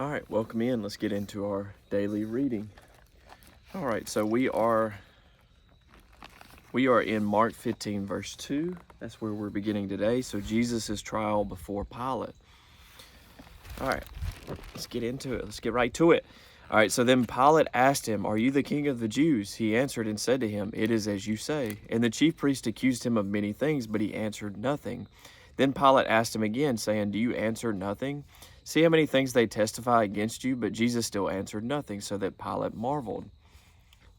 All right, welcome in. Let's get into our daily reading. All right, so we are in Mark 15, verse 2. That's where we're beginning today. So Jesus' trial before Pilate. All right, let's get into it. Let's get right to it. All right, so then Pilate asked him, "Are you the king of the Jews?" He answered and said to him, "It is as you say." And the chief priest accused him of many things, but he answered nothing. Then Pilate asked him again, saying, "Do you answer nothing? See how many things they testify against you?" But Jesus still answered nothing, so that Pilate marveled.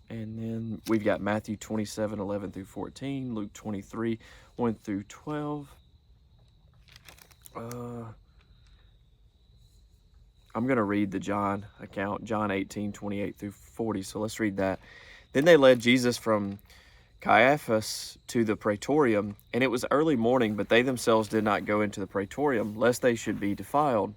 And then we've got Matthew 27, 11 through 14, Luke 23, 1 through 12. I'm going to read the John account, John 18, 28 through 40. So let's read that. Then they led Jesus from Caiaphas to the praetorium, and it was early morning, but they themselves did not go into the praetorium, lest they should be defiled,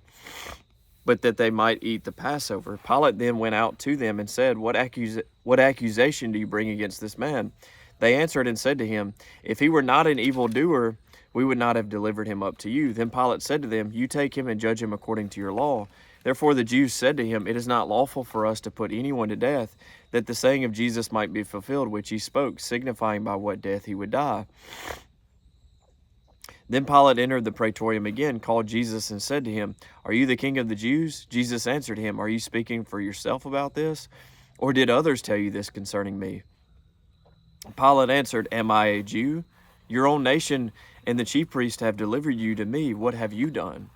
but that they might eat the Passover. Pilate then went out to them and said, What accusation do you bring against this man?" They answered and said to him, "If he were not an evildoer, we would not have delivered him up to you." Then Pilate said to them, "You take him and judge him according to your law." Therefore the Jews said to him, "It is not lawful for us to put anyone to death, that the saying of Jesus might be fulfilled, which he spoke, signifying by what death he would die." Then Pilate entered the praetorium again, called Jesus, and said to him, "Are you the king of the Jews?" Jesus answered him, "Are you speaking for yourself about this, or did others tell you this concerning me?" Pilate answered, "Am I a Jew? Your own nation and the chief priests have delivered you to me. What have you done?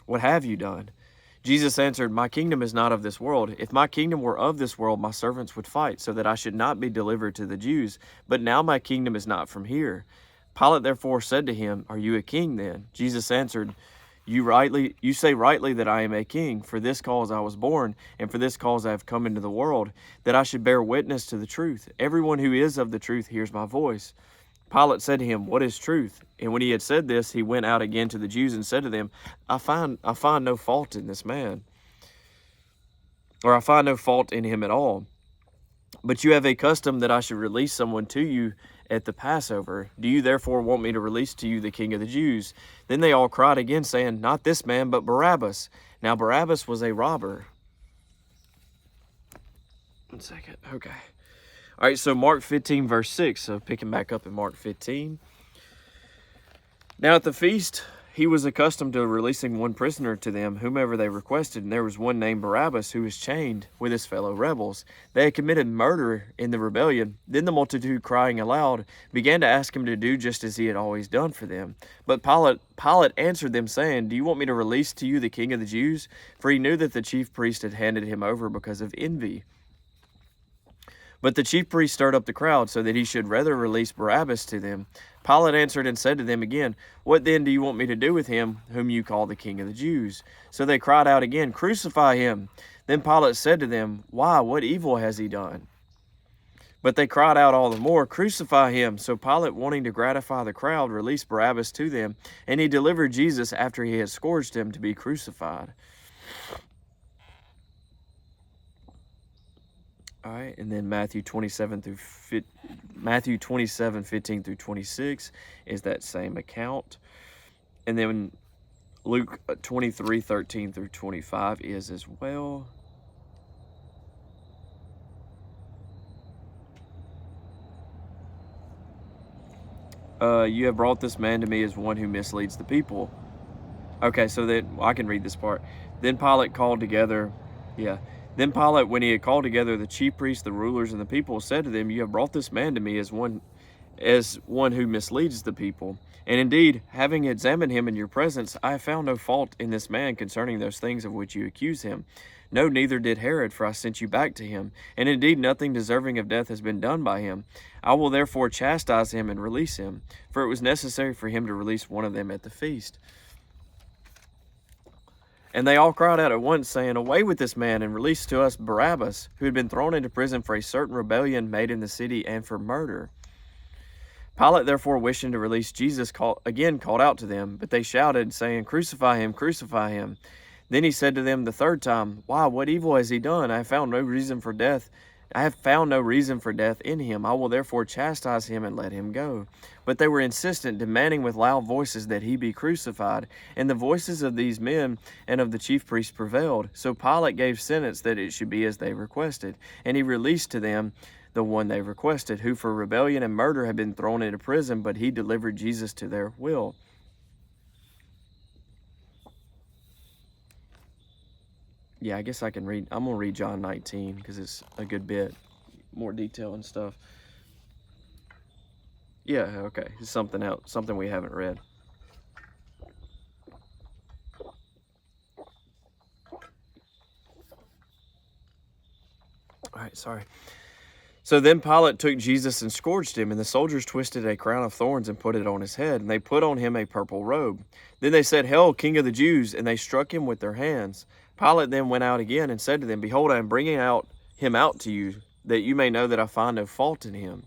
What have you done?" Jesus answered, "My kingdom is not of this world. If my kingdom were of this world, my servants would fight, so that I should not be delivered to the Jews. But now my kingdom is not from here." Pilate therefore said to him, "Are you a king then?" Jesus answered, You say rightly that I am a king. For this cause I was born, and for this cause I have come into the world, that I should bear witness to the truth. Everyone who is of the truth hears my voice." Pilate said to him, "What is truth?" And when he had said this, he went out again to the Jews and said to them, I find no fault in this man, or I find no fault in him at all. But you have a custom that I should release someone to you at the Passover. Do you therefore want me to release to you the king of the Jews?" Then they all cried again, saying, "Not this man, but Barabbas." Now Barabbas was a robber. 1 second. Okay. All right, so Mark 15, verse 6. So picking back up in Mark 15. Now at the feast, he was accustomed to releasing one prisoner to them, whomever they requested, and there was one named Barabbas who was chained with his fellow rebels. They had committed murder in the rebellion. Then the multitude, crying aloud, began to ask him to do just as he had always done for them. But Pilate answered them, saying, "Do you want me to release to you the king of the Jews?" For he knew that the chief priest had handed him over because of envy. But the chief priest stirred up the crowd, so that he should rather release Barabbas to them. Pilate answered and said to them again, "What then do you want me to do with him whom you call the king of the Jews?" So they cried out again, "Crucify him!" Then Pilate said to them, "Why, what evil has he done?" But they cried out all the more, "Crucify him!" So Pilate, wanting to gratify the crowd, released Barabbas to them, and he delivered Jesus after he had scourged him to be crucified. All right, and then Matthew 27, 15 through 26 is that same account. And then Luke 23, 13 through 25 is as well. You have brought this man to me as one who misleads the people. Okay, so then I can read this part. Then Pilate called together, Then Pilate, when he had called together the chief priests, the rulers, and the people, said to them, "You have brought this man to me as one who misleads the people. And indeed, having examined him in your presence, I have found no fault in this man concerning those things of which you accuse him. No, neither did Herod, for I sent you back to him. And indeed, nothing deserving of death has been done by him. I will therefore chastise him and release him, for it was necessary for him to release one of them at the feast." And they all cried out at once, saying, "Away with this man, and release to us Barabbas, who had been thrown into prison for a certain rebellion made in the city, and for murder." Pilate therefore, wishing to release Jesus, called out to them, but they shouted, saying, "Crucify him, crucify him." Then he said to them the third time, "Why, what evil has he done? I have found no reason for death I have found no reason for death in him. I will therefore chastise him and let him go. But they were insistent, demanding with loud voices that he be crucified. And the voices of these men and of the chief priests prevailed. So Pilate gave sentence that it should be as they requested. And he released to them the one they requested, who for rebellion and murder had been thrown into prison, but he delivered Jesus to their will. Yeah, I guess I can read. I'm going to read John 19 because it's a good bit more detail and stuff. Yeah, okay. It's something else, something we haven't read. All right, sorry. So then Pilate took Jesus and scourged him, and the soldiers twisted a crown of thorns and put it on his head, and they put on him a purple robe. Then they said, "Hail, King of the Jews!" and they struck him with their hands. Pilate then went out again and said to them, "Behold, I am bringing him out to you, that you may know that I find no fault in him."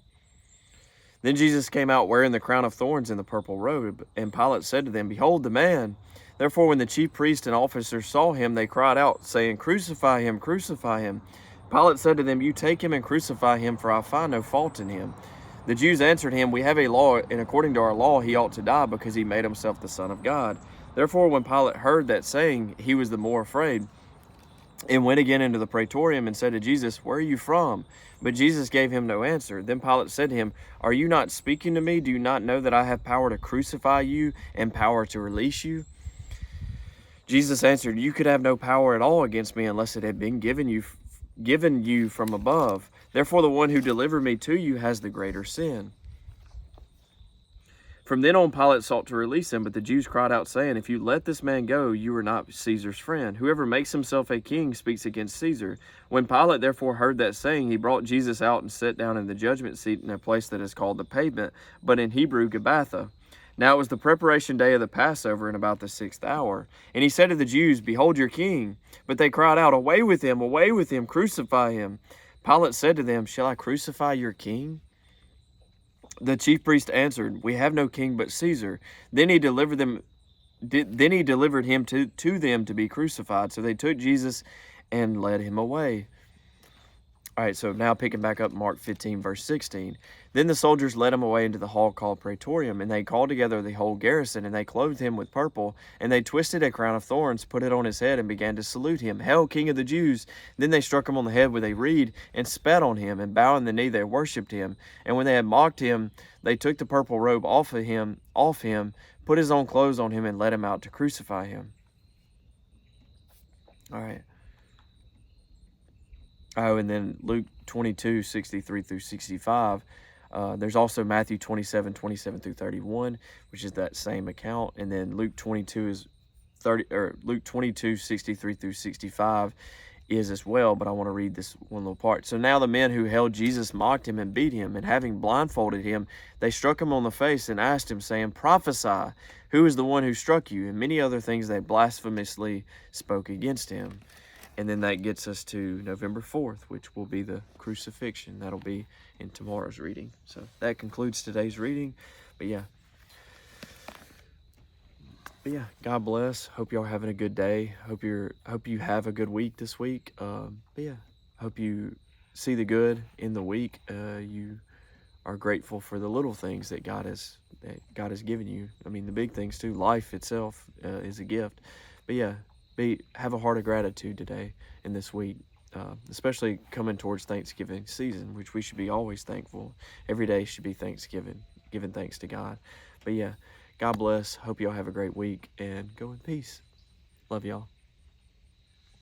Then Jesus came out wearing the crown of thorns and the purple robe, and Pilate said to them, "Behold the man." Therefore when the chief priests and officers saw him, they cried out, saying, "Crucify him, crucify him." Pilate said to them, "You take him and crucify him, for I find no fault in him." The Jews answered him, "We have a law, and according to our law he ought to die, because he made himself the Son of God." Therefore when Pilate heard that saying, he was the more afraid, and went again into the praetorium and said to Jesus, "Where are you from?" But Jesus gave him no answer. Then Pilate said to him, "Are you not speaking to me? Do you not know that I have power to crucify you and power to release you?" Jesus answered, "You could have no power at all against me unless it had been given you from above. Therefore the one who delivered me to you has the greater sin." From then on Pilate sought to release him, but the Jews cried out, saying, "If you let this man go, you are not Caesar's friend. Whoever makes himself a king speaks against Caesar." When Pilate therefore heard that saying, he brought Jesus out and sat down in the judgment seat in a place that is called the Pavement, but in Hebrew Gabbatha. Now it was the preparation day of the Passover, in about the 6th hour. And he said to the Jews, "Behold your king." But they cried out, away with him, crucify him." Pilate said to them, "Shall I crucify your king?" The chief priest answered, "We have no king but Caesar." Then he delivered him to them to be crucified. So they took Jesus and led him away. All right, so now picking back up Mark 15, verse 16. Then the soldiers led him away into the hall called Praetorium, and they called together the whole garrison, and they clothed him with purple, and they twisted a crown of thorns, put it on his head, and began to salute him, "Hail, King of the Jews!" Then they struck him on the head with a reed, and spat on him, and bowing the knee they worshipped him. And when they had mocked him, they took the purple robe off him, put his own clothes on him, and led him out to crucify him. All right. Oh, and then Luke 22, 63 through 65. There's also Matthew 27, 27 through 31, which is that same account. And then Luke 22 is 30, or Luke 22, 63 through 65 is as well. But I want to read this one little part. "So now the men who held Jesus mocked him and beat him, and having blindfolded him, they struck him on the face and asked him, saying, 'Prophesy, who is the one who struck you?' And many other things they blasphemously spoke against him." And then that gets us to November 4th, which will be the crucifixion. That'll be in tomorrow's reading. So that concludes today's reading. But yeah, God bless. Hope y'all having a good day. Hope you have a good week this week. But yeah, hope you see the good in the week. You are grateful for the little things that God has given you. I mean, the big things too. Life itself is a gift. But yeah, have a heart of gratitude today and this week, especially coming towards Thanksgiving season, which we should be always thankful. Every day should be Thanksgiving, giving thanks to God. But yeah, God bless. Hope y'all have a great week, and go in peace. Love y'all.